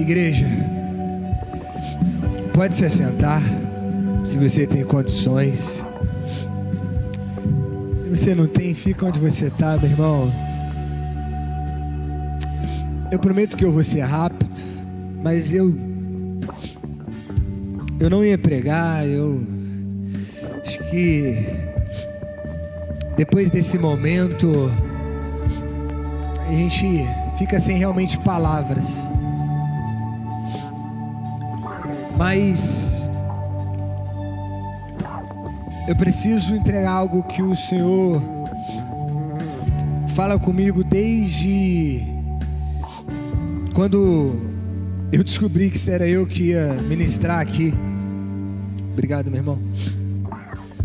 Igreja, pode se assentar, se você tem condições. Se você não tem, fica onde você está, meu irmão. Eu prometo que eu vou ser rápido, mas eu não ia pregar. Eu acho que depois desse momento a gente fica sem realmente palavras. Mas eu preciso entregar algo que o Senhor fala comigo desde quando eu descobri que era eu que ia ministrar aqui. Obrigado, meu irmão.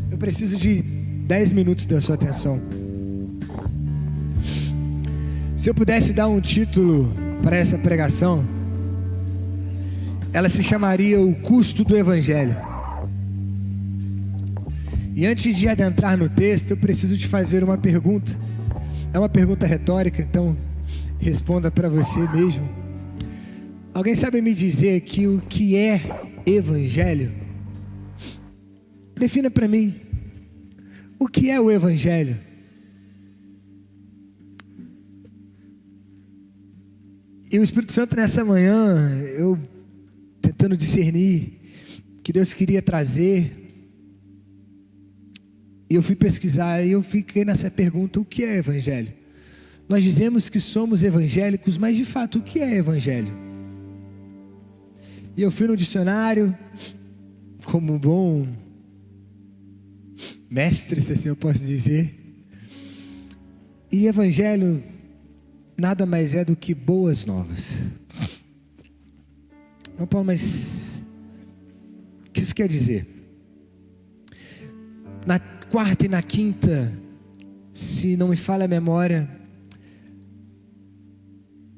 Eu preciso de 10 minutos da sua atenção. Se eu pudesse dar um título para essa pregação, ela se chamaria O Custo do Evangelho. E antes de adentrar no texto, eu preciso te fazer uma pergunta. É uma pergunta retórica, então responda para você mesmo. Alguém sabe me dizer aqui o que é Evangelho? Defina para mim. O que é o Evangelho? E o Espírito Santo nessa manhã, eu tentando discernir que Deus queria trazer, e eu fui pesquisar e eu fiquei nessa pergunta: o que é Evangelho? Nós dizemos que somos evangélicos, mas de fato o que é Evangelho? E eu fui no dicionário, como um bom mestre, se assim eu posso dizer, e Evangelho nada mais é do que boas novas. Não, Paulo, mas o que isso quer dizer? Na quarta e na quinta, se não me falha a memória,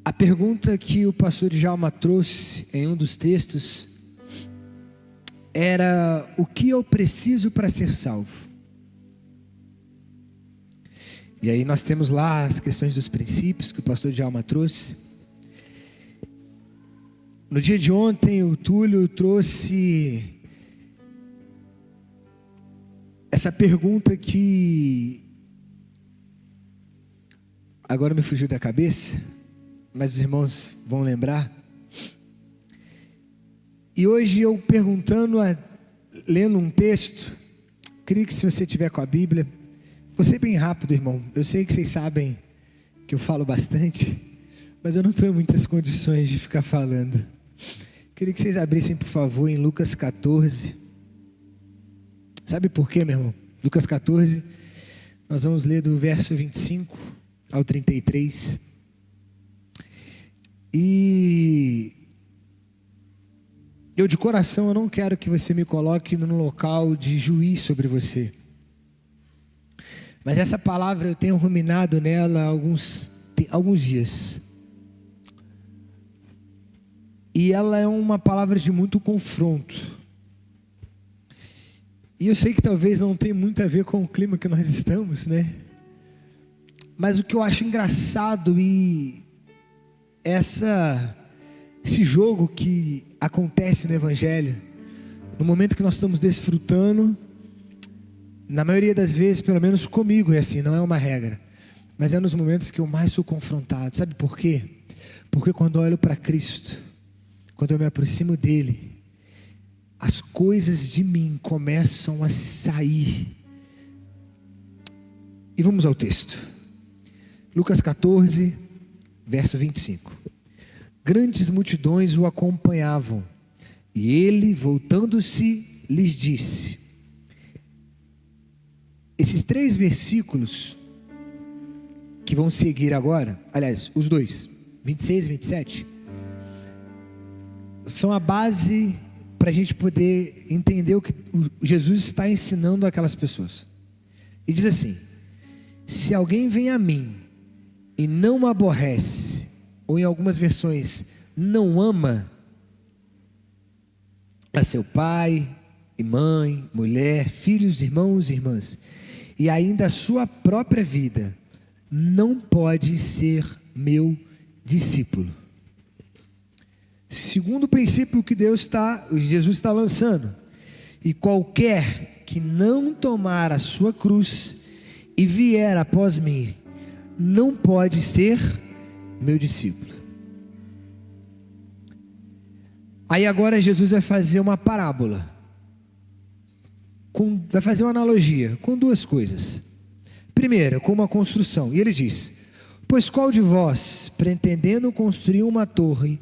a pergunta que o pastor Djalma trouxe em um dos textos era: o que eu preciso para ser salvo? E aí nós temos lá as questões dos princípios que o pastor Djalma trouxe. No dia de ontem, o Túlio trouxe essa pergunta que agora me fugiu da cabeça, mas os irmãos vão lembrar. E hoje eu lendo um texto, queria que, se você tiver com a Bíblia, vou ser bem rápido, irmão. Eu sei que vocês sabem que eu falo bastante, mas eu não estou em muitas condições de ficar falando. Queria que vocês abrissem, por favor, em Lucas 14. Sabe por quê, meu irmão? Lucas 14, nós vamos ler do verso 25 ao 33. E eu de coração, eu não quero que você me coloque num local de juiz sobre você. Mas essa palavra eu tenho ruminado nela alguns dias. E ela é uma palavra de muito confronto. E eu sei que talvez não tenha muito a ver com o clima que nós estamos, né? Mas o que eu acho engraçado e esse jogo que acontece no Evangelho, no momento que nós estamos desfrutando, na maioria das vezes, pelo menos comigo é assim, não é uma regra, mas é nos momentos que eu mais sou confrontado. Sabe por quê? Porque quando eu olho para Cristo, quando eu me aproximo dele, as coisas de mim começam a sair. E vamos ao texto. Lucas 14, verso 25. Grandes multidões o acompanhavam, e ele, voltando-se, lhes disse. Esses 3 versículos que vão seguir agora, aliás, os 2, 26 e 27, são a base para a gente poder entender o que Jesus está ensinando àquelas pessoas. E diz assim: se alguém vem a mim e não me aborrece, ou em algumas versões, não ama a seu pai e mãe, mulher, filhos, irmãos e irmãs, e ainda a sua própria vida, não pode ser meu discípulo. Segundo princípio que Jesus está lançando: e qualquer que não tomar a sua cruz e vier após mim, não pode ser meu discípulo. Aí agora Jesus vai fazer uma parábola, vai fazer uma analogia com duas coisas. Primeiro, com uma construção, e ele diz: pois qual de vós, pretendendo construir uma torre,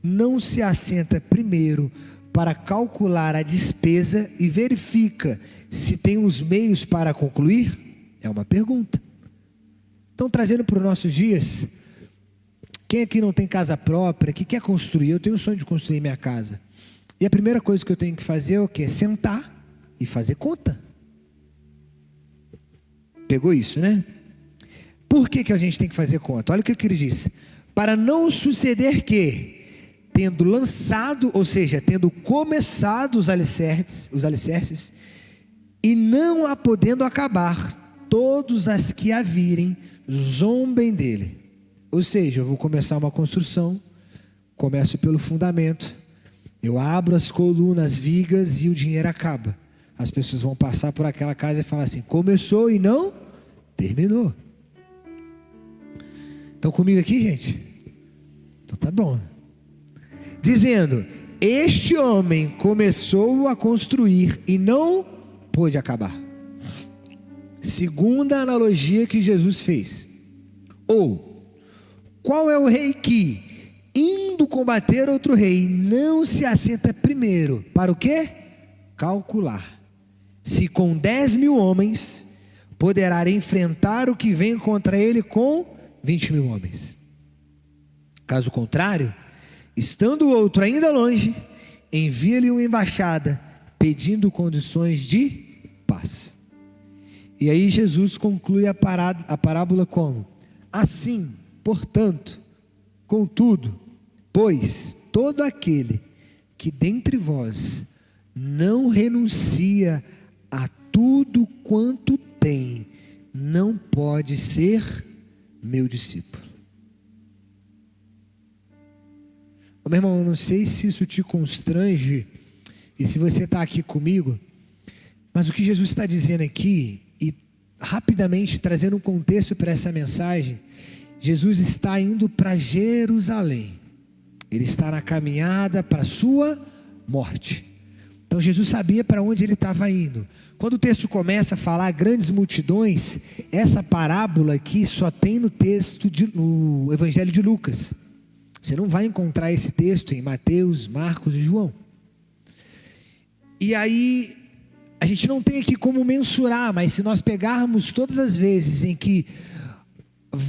não se assenta primeiro para calcular a despesa e verifica se tem os meios para concluir? É uma pergunta. Então, trazendo para os nossos dias, quem aqui não tem casa própria, que quer construir? Eu tenho o sonho de construir minha casa. E a primeira coisa que eu tenho que fazer é o quê? Sentar e fazer conta. Pegou isso, né? Por que a gente tem que fazer conta? Olha o que ele disse: para não suceder que, tendo lançado, ou seja, tendo começado os alicerces, e não a podendo acabar, todos as que a virem zombem dele. Ou seja, eu vou começar uma construção, começo pelo fundamento, eu abro as colunas, vigas e o dinheiro acaba. As pessoas vão passar por aquela casa e falar assim: começou e não terminou. Estão comigo aqui, gente? Então tá bom. Dizendo: este homem começou a construir e não pôde acabar. Segunda analogia que Jesus fez. Ou, qual é o rei que, indo combater outro rei, não se assenta primeiro para o quê? Calcular se com 10.000 homens poderá enfrentar o que vem contra ele com 20.000 homens. Caso contrário, estando o outro ainda longe, envia-lhe uma embaixada pedindo condições de paz. E aí Jesus conclui a parábola como: assim, portanto, contudo, pois todo aquele que dentre vós não renuncia a tudo quanto tem, não pode ser meu discípulo. Meu irmão, eu não sei se isso te constrange e se você está aqui comigo, mas o que Jesus está dizendo aqui, e rapidamente trazendo um contexto para essa mensagem, Jesus está indo para Jerusalém. Ele está na caminhada para a sua morte. Então Jesus sabia para onde ele estava indo. Quando o texto começa a falar grandes multidões, essa parábola aqui só tem no Evangelho de Lucas. Você não vai encontrar esse texto em Mateus, Marcos e João. E aí, a gente não tem aqui como mensurar, mas se nós pegarmos todas as vezes em que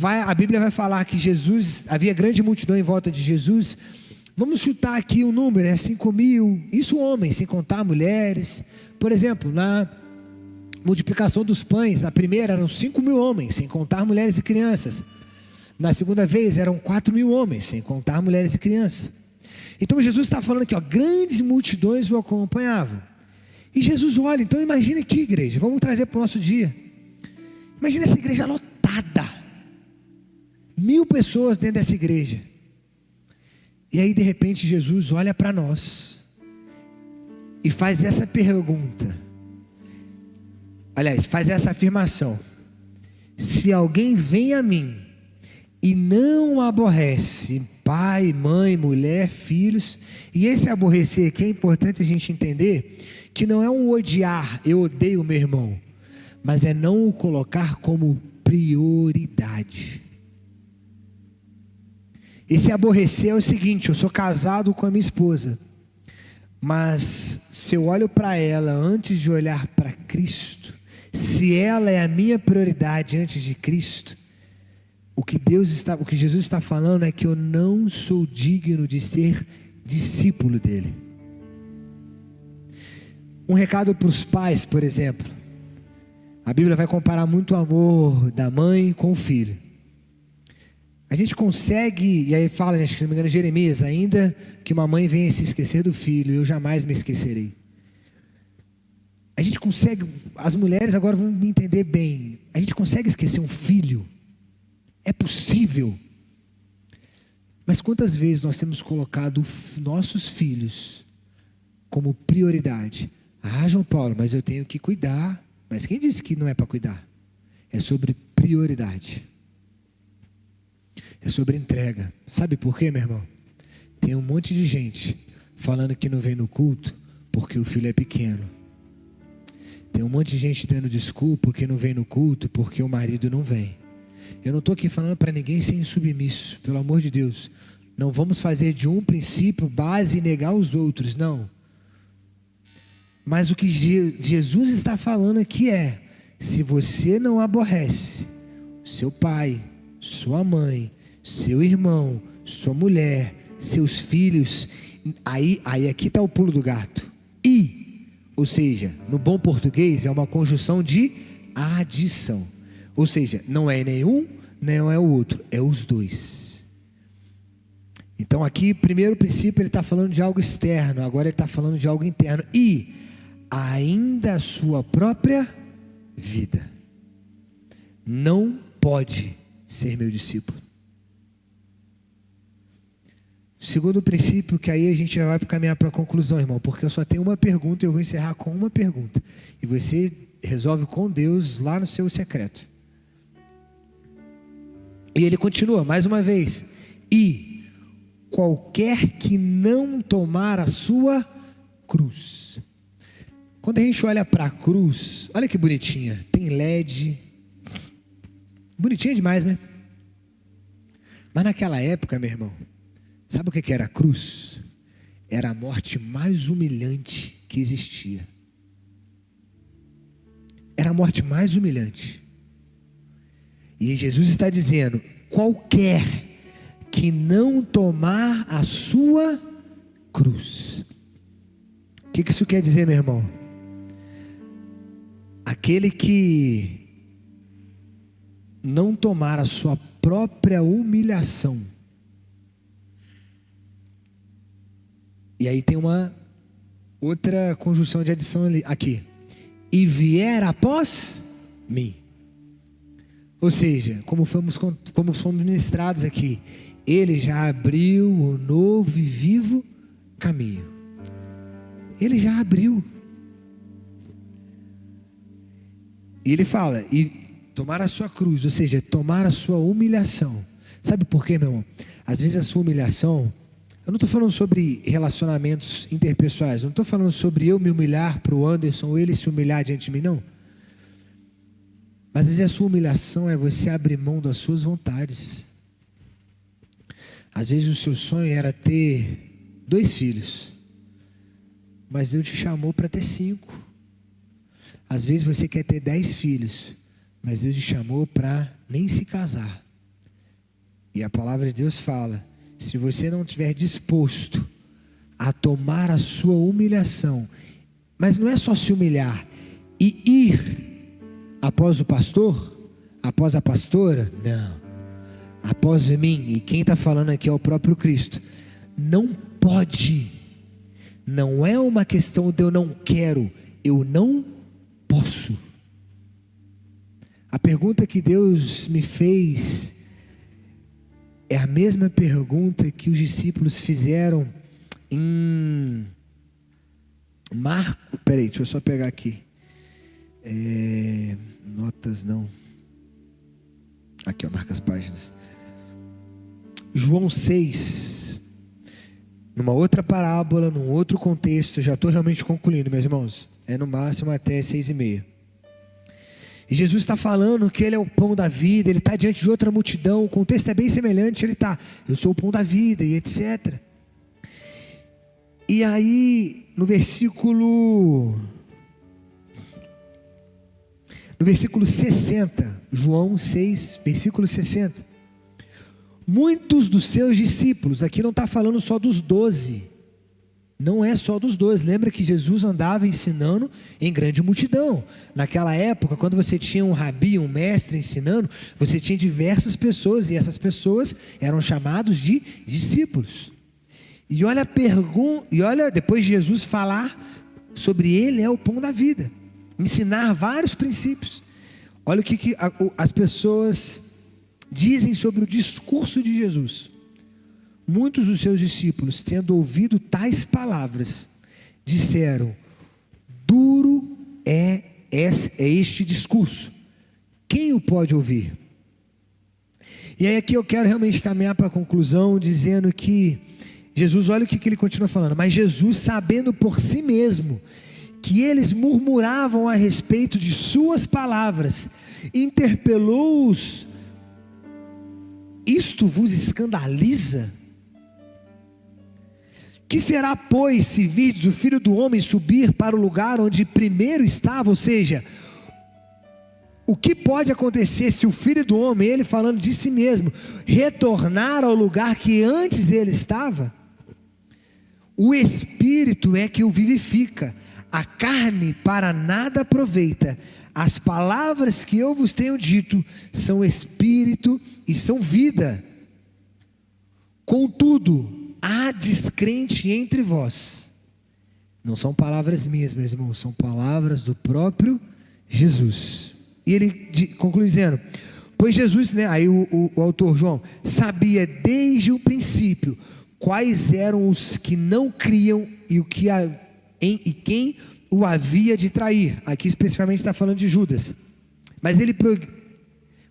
a Bíblia vai falar que havia grande multidão em volta de Jesus, vamos chutar aqui um número, 5.000, isso homens, sem contar mulheres. Por exemplo, na multiplicação dos pães, na primeira eram 5.000 homens, sem contar mulheres e crianças. Na segunda vez eram 4.000 homens, sem contar mulheres e crianças. Então Jesus está falando aqui, grandes multidões o acompanhavam. E Jesus olha, então imagina aqui, igreja, vamos trazer para o nosso dia. Imagina essa igreja lotada, 1.000 pessoas dentro dessa igreja. E aí de repente Jesus olha para nós e faz essa pergunta. Aliás, faz essa afirmação: se alguém vem a mim e não aborrece pai, mãe, mulher, filhos, e esse aborrecer aqui é importante a gente entender que não é um odiar, eu odeio meu irmão, mas é não o colocar como prioridade. Esse aborrecer é o seguinte: eu sou casado com a minha esposa, mas se eu olho para ela antes de olhar para Cristo, se ela é a minha prioridade antes de Cristo, o que Jesus está falando é que eu não sou digno de ser discípulo dele. Um recado para os pais, por exemplo. A Bíblia vai comparar muito o amor da mãe com o filho. A gente consegue, e aí fala, acho que se não me engano, Jeremias: ainda que uma mãe venha se esquecer do filho, eu jamais me esquecerei. A gente consegue, as mulheres agora vão me entender bem, a gente consegue esquecer um filho? É possível. Mas quantas vezes nós temos colocado nossos filhos como prioridade? Ah, João Paulo, mas eu tenho que cuidar. Mas quem disse que não é para cuidar? É sobre prioridade. É sobre entrega. Sabe por quê, meu irmão? Tem um monte de gente falando que não vem no culto porque o filho é pequeno. Tem um monte de gente dando desculpa que não vem no culto porque o marido não vem. Eu não estou aqui falando para ninguém ser insubmisso, pelo amor de Deus. Não vamos fazer de um princípio base e negar os outros, não. Mas o que Jesus está falando aqui é: se você não aborrece seu pai, sua mãe, seu irmão, sua mulher, seus filhos, aí aqui está o pulo do gato. Ou seja, no bom português é uma conjunção de adição. Ou seja, não é nenhum, não é o outro, é os dois. Então aqui, primeiro princípio, ele está falando de algo externo, agora ele está falando de algo interno. E ainda a sua própria vida. Não pode ser meu discípulo. Segundo princípio, que aí a gente já vai caminhar para a conclusão, irmão, porque eu só tenho uma pergunta e eu vou encerrar com uma pergunta. E você resolve com Deus lá no seu secreto. E ele continua, mais uma vez. E qualquer que não tomar a sua cruz. Quando a gente olha para a cruz, olha que bonitinha, tem LED. Bonitinha demais, né? Mas naquela época, meu irmão, sabe o que era a cruz? Era a morte mais humilhante que existia. Era a morte mais humilhante. E Jesus está dizendo: qualquer que não tomar a sua cruz. O que isso quer dizer, meu irmão? Aquele que não tomar a sua própria humilhação. E aí tem uma outra conjunção de adição aqui. E vier após mim. Ou seja, como fomos ministrados aqui, ele já abriu o novo e vivo caminho. Ele já abriu. E ele fala, e tomar a sua cruz, ou seja, tomar a sua humilhação. Sabe por quê, meu irmão? Às vezes a sua humilhação, eu não estou falando sobre relacionamentos interpessoais, eu não estou falando sobre eu me humilhar para o Anderson, ou ele se humilhar diante de mim, não. Mas às vezes a sua humilhação é você abrir mão das suas vontades. Às vezes o seu sonho era ter 2 filhos, mas Deus te chamou para ter 5. Às vezes você quer ter 10 filhos, mas Deus te chamou para nem se casar. E a palavra de Deus fala: se você não estiver disposto a tomar a sua humilhação, mas não é só se humilhar e ir após o pastor, após a pastora, não, após mim, e quem está falando aqui é o próprio Cristo. Não pode, não é uma questão de eu não quero, eu não posso. A pergunta que Deus me fez é a mesma pergunta que os discípulos fizeram em Marcos. Peraí, deixa eu só pegar aqui. Notas não. Aqui, ó, marca as páginas. João 6. Numa outra parábola, num outro contexto. Eu já estou realmente concluindo, meus irmãos. É no máximo até 6:30. E Jesus está falando que Ele é o pão da vida. Ele está diante de outra multidão. O contexto é bem semelhante. Ele está: eu sou o pão da vida, e etc. E aí, no versículo 60, João 6, versículo 60. Muitos dos seus discípulos, aqui não está falando só dos 12, não é só dos 12, lembra que Jesus andava ensinando em grande multidão. Naquela época, quando você tinha um rabi, um mestre ensinando, você tinha diversas pessoas, e essas pessoas eram chamados de discípulos. E olha a pergunta, e olha, depois de Jesus falar sobre Ele é o pão da vida, ensinar vários princípios. Olha o que as pessoas dizem sobre o discurso de Jesus. muitos dos seus discípulos, tendo ouvido tais palavras, disseram: duro é este discurso, quem o pode ouvir? E aí aqui eu quero realmente caminhar para a conclusão, dizendo que Jesus, olha o que ele continua falando: mas Jesus, sabendo por si mesmo que eles murmuravam a respeito de suas palavras, interpelou-os: isto vos escandaliza? Que será, pois, se virdes o Filho do Homem subir para o lugar onde primeiro estava? Ou seja, o que pode acontecer se o Filho do Homem, ele falando de si mesmo, retornar ao lugar que antes ele estava? O Espírito é que o vivifica, a carne para nada aproveita. As palavras que eu vos tenho dito são Espírito e são vida. Contudo, há descrente entre vós. Não são palavras minhas, meus irmãos, são palavras do próprio Jesus. E ele conclui dizendo: pois Jesus, aí o autor João, sabia desde o princípio quais eram os que não criam e quem o havia de trair. Aqui especificamente está falando de Judas. Mas ele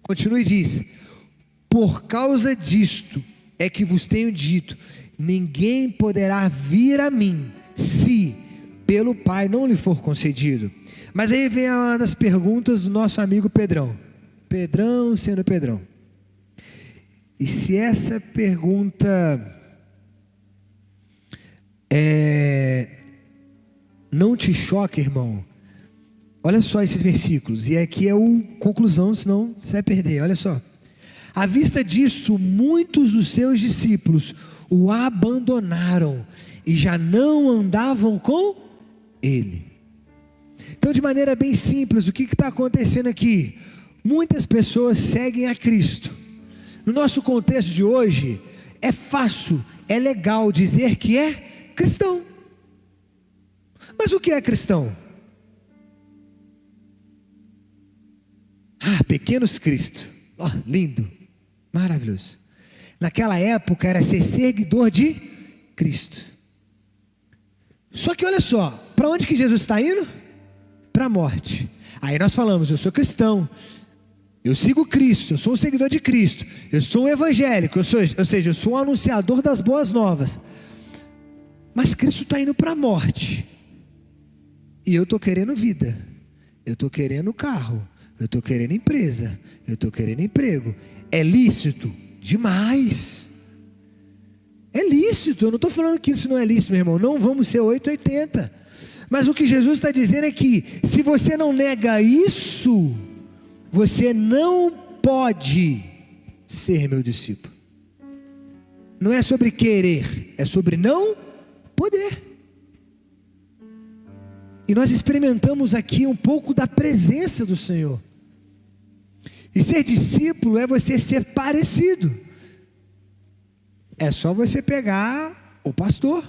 continua e diz: por causa disto é que vos tenho dito, ninguém poderá vir a mim, se pelo Pai não lhe for concedido. Mas aí vem uma das perguntas do nosso amigo Pedrão. Pedrão sendo Pedrão. E se essa pergunta não te choca, irmão, olha só esses versículos. E aqui é a conclusão, senão você vai perder. Olha só: à vista disso, muitos dos seus discípulos o abandonaram e já não andavam com ele. Então, de maneira bem simples, o que está acontecendo aqui? Muitas pessoas seguem a Cristo. No nosso contexto de hoje, é fácil, é legal dizer que é cristão. Mas o que é cristão? Pequenos Cristo. Lindo, maravilhoso. Naquela época era ser seguidor de Cristo. Só que olha só, para onde que Jesus está indo? Para a morte. Aí nós falamos: eu sou cristão, eu sigo Cristo, eu sou um seguidor de Cristo, eu sou um evangélico, ou seja, eu sou um anunciador das boas novas. Mas Cristo está indo para a morte, e eu estou querendo vida, eu estou querendo carro, eu estou querendo empresa, eu estou querendo emprego. É lícito? Demais. É lícito, eu não estou falando que isso não é lícito, meu irmão. Não vamos ser 880. Mas o que Jesus está dizendo é que, se você não nega isso, você não pode ser meu discípulo. Não é sobre querer, é sobre não poder. E nós experimentamos aqui um pouco da presença do Senhor. E ser discípulo é você ser parecido. É só você pegar o pastor.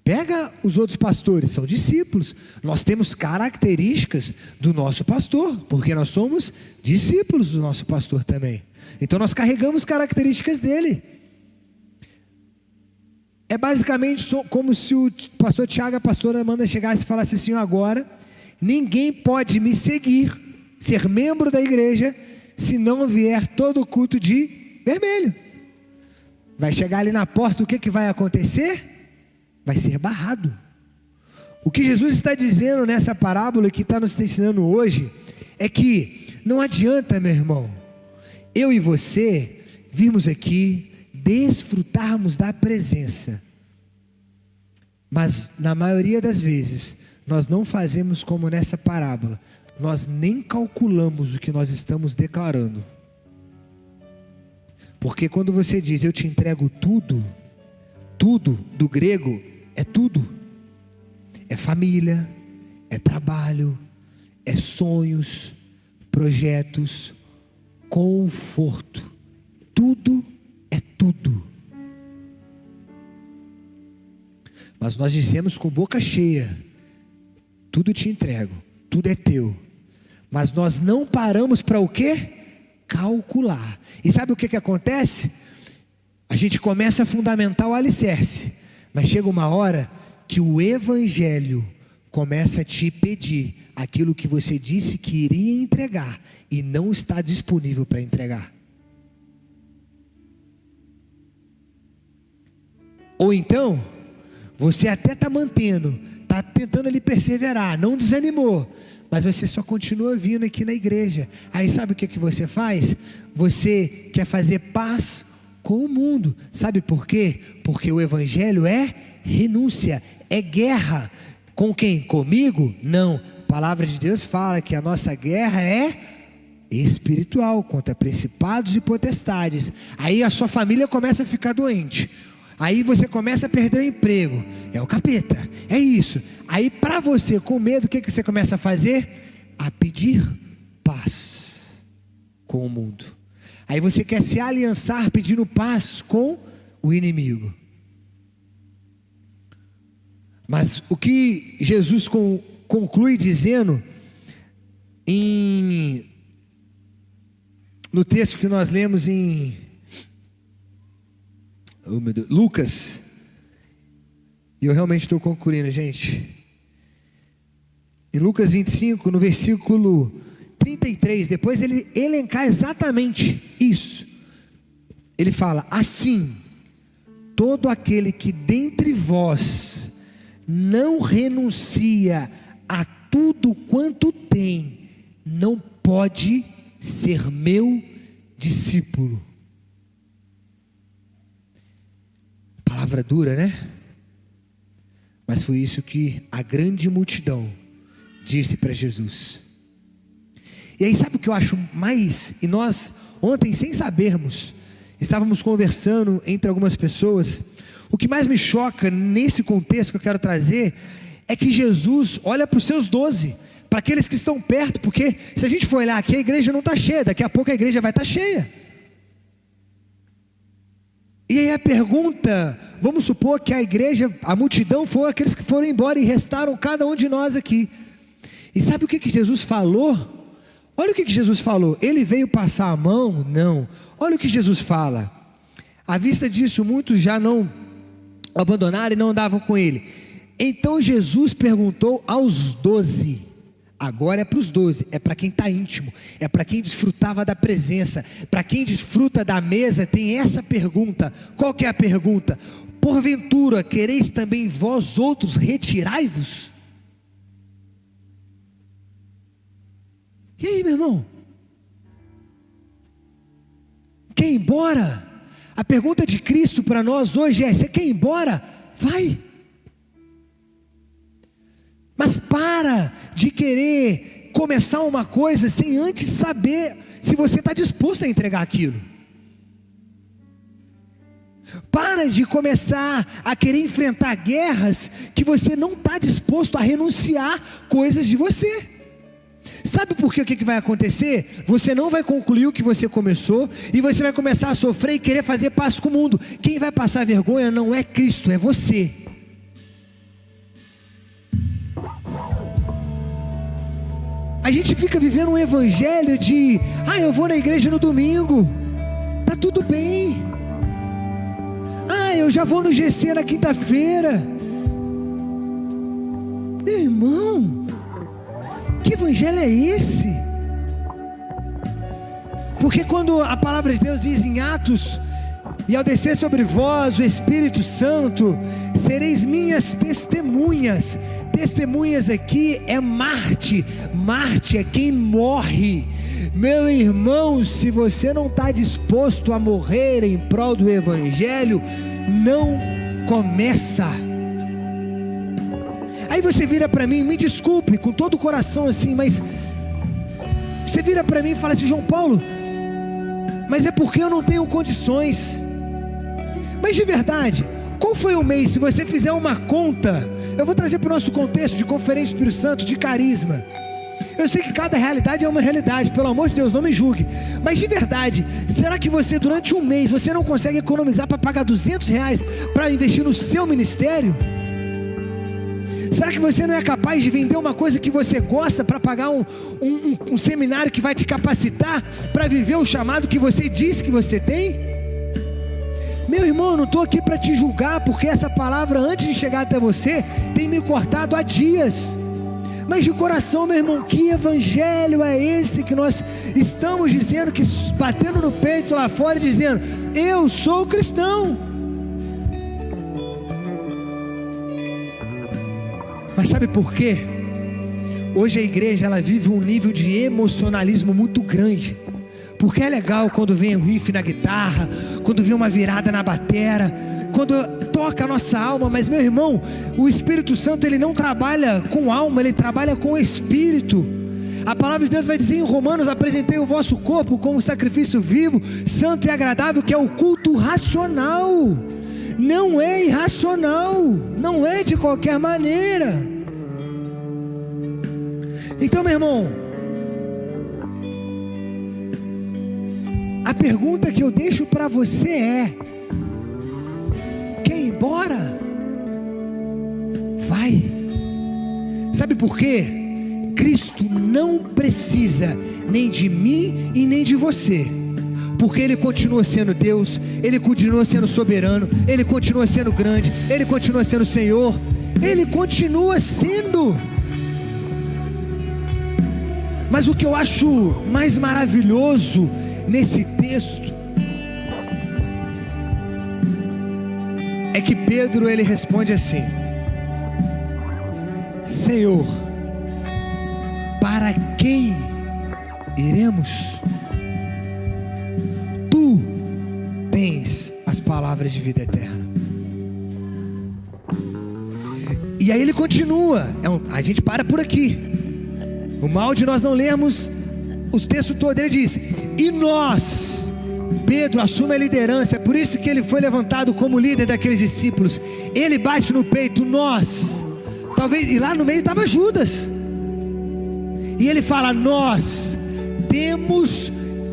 Pega os outros pastores, são discípulos. Nós temos características do nosso pastor, porque nós somos discípulos do nosso pastor também. Então nós carregamos características dele. É basicamente como se o pastor Tiago, a pastora Amanda, chegasse e falasse assim: agora ninguém pode me seguir, ser membro da igreja, se não vier todo o culto de vermelho. Vai chegar ali na porta, o que vai acontecer? Vai ser barrado. O que Jesus está dizendo nessa parábola que está nos ensinando hoje é que não adianta, meu irmão, eu e você virmos aqui, desfrutarmos da presença, mas na maioria das vezes nós não fazemos como nessa parábola. Nós nem calculamos o que nós estamos declarando. Porque quando você diz: eu te entrego tudo, tudo do grego é tudo. É família, é trabalho, é sonhos, projetos, conforto. Tudo é tudo. Mas nós dizemos com boca cheia: tudo te entrego, tudo é teu. Mas nós não paramos para o quê? Calcular. E sabe o que acontece? A gente começa a fundamentar o alicerce, mas chega uma hora que o Evangelho começa a te pedir aquilo que você disse que iria entregar e não está disponível para entregar. Ou então, você até está mantendo, está tentando ali perseverar, não desanimou, mas você só continua vindo aqui na igreja. Aí sabe o que você faz? Você quer fazer paz com o mundo. Sabe por quê? Porque o Evangelho é renúncia, é guerra. Com quem? Comigo? Não. A palavra de Deus fala que a nossa guerra é espiritual, contra principados e potestades. Aí a sua família começa a ficar doente. Aí você começa a perder o emprego. É o capeta, é isso. Aí para você, com medo, o que você começa a fazer? A pedir paz com o mundo. Aí você quer se aliançar pedindo paz com o inimigo. Mas o que Jesus conclui dizendo no texto que nós lemos em Lucas, e eu realmente estou concluindo, gente. Em Lucas 25, no versículo 33, depois ele elencar exatamente isso, ele fala: assim, todo aquele que dentre vós não renuncia a tudo quanto tem, não pode ser meu discípulo. Palavra dura, né? Mas foi isso que a grande multidão disse para Jesus. E aí sabe o que eu acho mais? E nós ontem, sem sabermos, estávamos conversando entre algumas pessoas. O que mais me choca nesse contexto que eu quero trazer é que Jesus olha para os seus 12, para aqueles que estão perto, porque se a gente for olhar aqui, a igreja não está cheia, daqui a pouco a igreja vai estar cheia. E aí a pergunta, vamos supor que a igreja, a multidão foi aqueles que foram embora e restaram cada um de nós aqui. E sabe o que Jesus falou? Olha o que Jesus falou. Ele veio passar a mão? Não. Olha o que Jesus fala. À vista disso, muitos já não o abandonaram e não andavam com ele. Então Jesus perguntou aos 12, agora é para os 12, é para quem está íntimo, é para quem desfrutava da presença, para quem desfruta da mesa, tem essa pergunta. Qual que é a pergunta? Porventura quereis também vós outros retirai-vos? E aí, meu irmão? Quer ir embora? A pergunta de Cristo para nós hoje é: você quer ir embora? Vai. Mas para de querer começar uma coisa sem antes saber se você está disposto a entregar aquilo. Para de começar a querer enfrentar guerras que você não está disposto a renunciar coisas de você. Sabe por quê? O que vai acontecer? Você não vai concluir o que você começou, e você vai começar a sofrer e querer fazer paz com o mundo. Quem vai passar vergonha não é Cristo, é você. A gente fica vivendo um evangelho de: eu vou na igreja no domingo, tá tudo bem. Eu já vou no GC na quinta-feira. Meu irmão, que evangelho é esse? Porque quando a palavra de Deus diz em Atos: e ao descer sobre vós o Espírito Santo, sereis minhas testemunhas. Testemunhas aqui é Marte. Marte é quem morre. Meu irmão, se você não está disposto a morrer em prol do Evangelho, não começa. Aí você vira para mim, me desculpe, com todo o coração assim, mas você vira para mim e fala assim: João Paulo, mas é porque eu não tenho condições. Mas de verdade, qual foi o mês? Se você fizer uma conta, eu vou trazer para o nosso contexto de Conferência do Espírito Santo, de carisma. Eu sei que cada realidade é uma realidade, pelo amor de Deus, não me julgue. Mas de verdade, será que você durante um mês, você não consegue economizar para pagar R$200 para investir no seu ministério? Será que você não é capaz de vender uma coisa que você gosta para pagar um seminário que vai te capacitar para viver o chamado que você disse que você tem? Meu irmão, eu não estou aqui para te julgar, porque essa palavra, antes de chegar até você, tem me cortado há dias. Mas de coração, meu irmão, que evangelho é esse que nós estamos dizendo, que batendo no peito lá fora, dizendo: eu sou cristão. Mas sabe por quê? Hoje a igreja, ela vive um nível de emocionalismo muito grande. Porque é legal quando vem um riff na guitarra, quando vem uma virada na batera, quando toca a nossa alma. Mas, meu irmão, o Espírito Santo, ele não trabalha com alma, ele trabalha com espírito. A palavra de Deus vai dizer em Romanos: apresentei o vosso corpo como sacrifício vivo, santo e agradável, que é o culto racional. Não é irracional, não é de qualquer maneira. Então, meu irmão, a pergunta que eu deixo para você é: quer ir embora? Vai. Sabe por quê? Cristo não precisa nem de mim e nem de você, porque Ele continua sendo Deus, Ele continua sendo soberano, Ele continua sendo grande, Ele continua sendo Senhor, Ele continua sendo. Mas o que eu acho mais maravilhoso nesse texto é que Pedro, ele responde assim: Senhor, para quem iremos? Tu tens as palavras de vida eterna. E aí ele continua, a gente para por aqui. O mal de nós não lermos o texto todo. Ele diz: e nós, Pedro assume a liderança, é por isso que ele foi levantado como líder daqueles discípulos. Ele bate no peito: nós, talvez, e lá no meio estava Judas, e ele fala: nós temos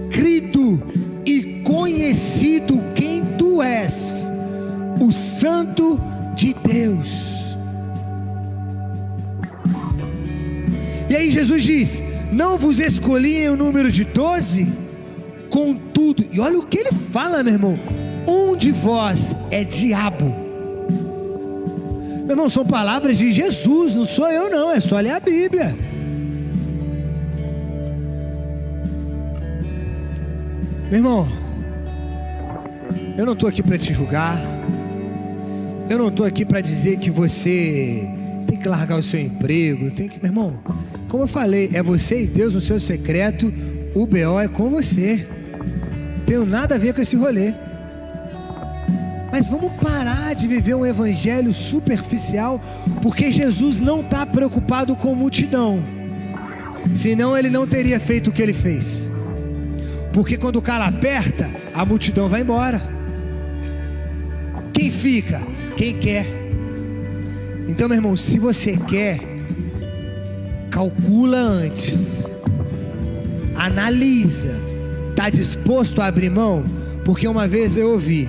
crido e conhecido quem tu és, o Santo de Deus. E aí Jesus diz: não vos escolhi em o número de 12, contudo, e olha o que ele fala, meu irmão: um de vós é diabo. Meu irmão, são palavras de Jesus, não sou eu não, é só ler a Bíblia. Meu irmão, eu não estou aqui para te julgar, eu não estou aqui para dizer que você tem que largar o seu emprego, tem que, meu irmão, como eu falei, é você e Deus no seu secreto, o BO é com você, não tenho nada a ver com esse rolê. Mas vamos parar de viver um evangelho superficial, porque Jesus não está preocupado com multidão, senão ele não teria feito o que ele fez. Porque quando o cara aperta, a multidão vai embora. Quem fica? Quem quer. Então, meu irmão, se você quer, calcula antes, analisa, está disposto a abrir mão? Porque uma vez eu ouvi: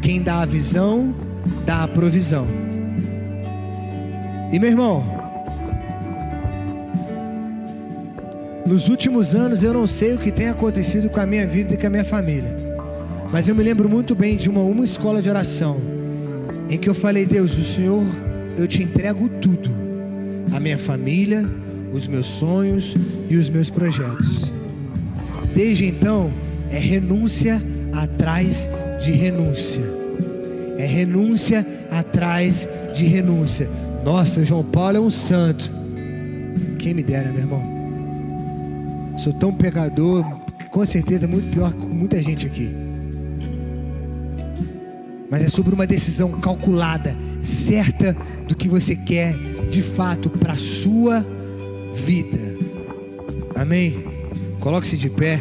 quem dá a visão, dá a provisão. E meu irmão, nos últimos anos eu não sei o que tem acontecido com a minha vida e com a minha família, mas eu me lembro muito bem de uma escola de oração, em que eu falei: Deus, o Senhor, eu te entrego tudo, a minha família, os meus sonhos e os meus projetos. Desde então, é renúncia atrás de renúncia, é renúncia atrás de renúncia. Nossa, João Paulo é um santo, quem me dera, meu irmão. Sou tão pecador, com certeza muito pior que muita gente aqui. Mas é sobre uma decisão calculada, certa do que você quer de fato para a sua vida. Amém? Coloque-se de pé.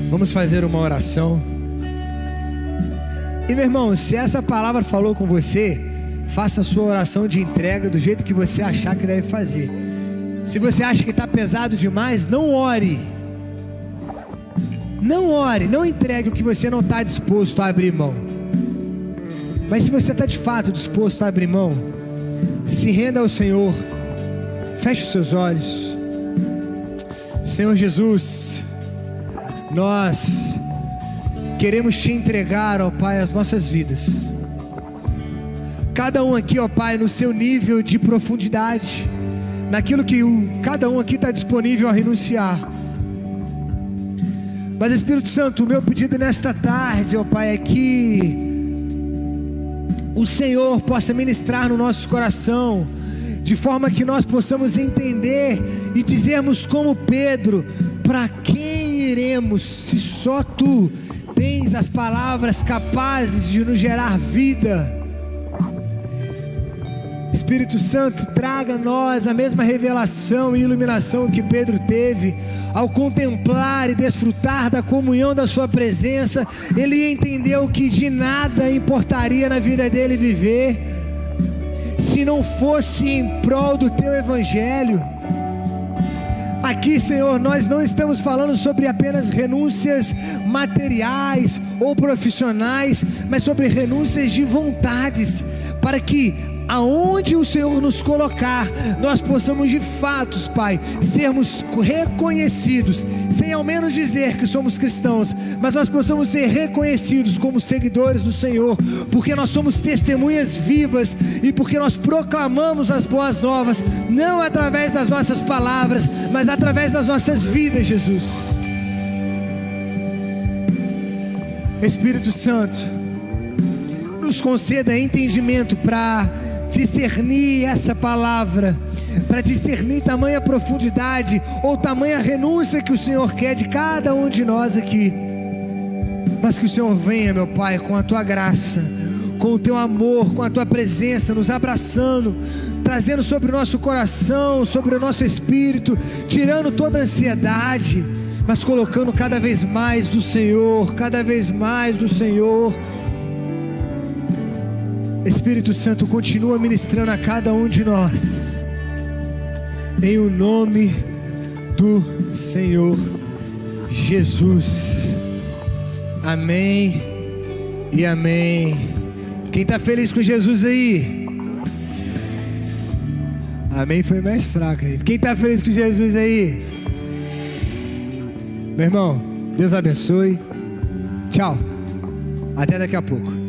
Vamos fazer uma oração. E meu irmão, se essa palavra falou com você, faça a sua oração de entrega do jeito que você achar que deve fazer. Se você acha que está pesado demais, não ore. Não ore, não entregue o que você não está disposto a abrir mão. Mas se você está de fato disposto a abrir mão, se renda ao Senhor. Feche os seus olhos. Senhor Jesus, nós queremos te entregar, ó Pai, as nossas vidas. Cada um aqui, ó Pai, no seu nível de profundidade, naquilo que cada um aqui está disponível a renunciar. Mas Espírito Santo, o meu pedido nesta tarde, ó Pai, é que o Senhor possa ministrar no nosso coração, de forma que nós possamos entender e dizermos como Pedro: para quem iremos, se só Tu tens as palavras capazes de nos gerar vida? Espírito Santo, traga a nós a mesma revelação e iluminação que Pedro teve ao contemplar e desfrutar da comunhão da sua presença. Ele entendeu que de nada importaria na vida dele viver se não fosse em prol do Teu Evangelho. Aqui, Senhor, nós não estamos falando sobre apenas renúncias materiais ou profissionais, mas sobre renúncias de vontades, para que aonde o Senhor nos colocar, nós possamos de fato, Pai, sermos reconhecidos, sem ao menos dizer que somos cristãos, mas nós possamos ser reconhecidos como seguidores do Senhor, porque nós somos testemunhas vivas e porque nós proclamamos as boas novas, não através das nossas palavras, mas através das nossas vidas, Jesus. Espírito Santo, nos conceda entendimento para discernir essa palavra, para discernir tamanha profundidade ou tamanha renúncia que o Senhor quer de cada um de nós aqui. Mas que o Senhor venha, meu Pai, com a Tua graça, com o Teu amor, com a Tua presença, nos abraçando, trazendo sobre o nosso coração, sobre o nosso espírito, tirando toda a ansiedade, mas colocando cada vez mais do Senhor, cada vez mais do Senhor. Espírito Santo, continua ministrando a cada um de nós, em o nome do Senhor Jesus. Amém e amém. Quem está feliz com Jesus aí? Amém foi mais fraco. Quem está feliz com Jesus aí? Meu irmão, Deus abençoe. Tchau. Até daqui a pouco.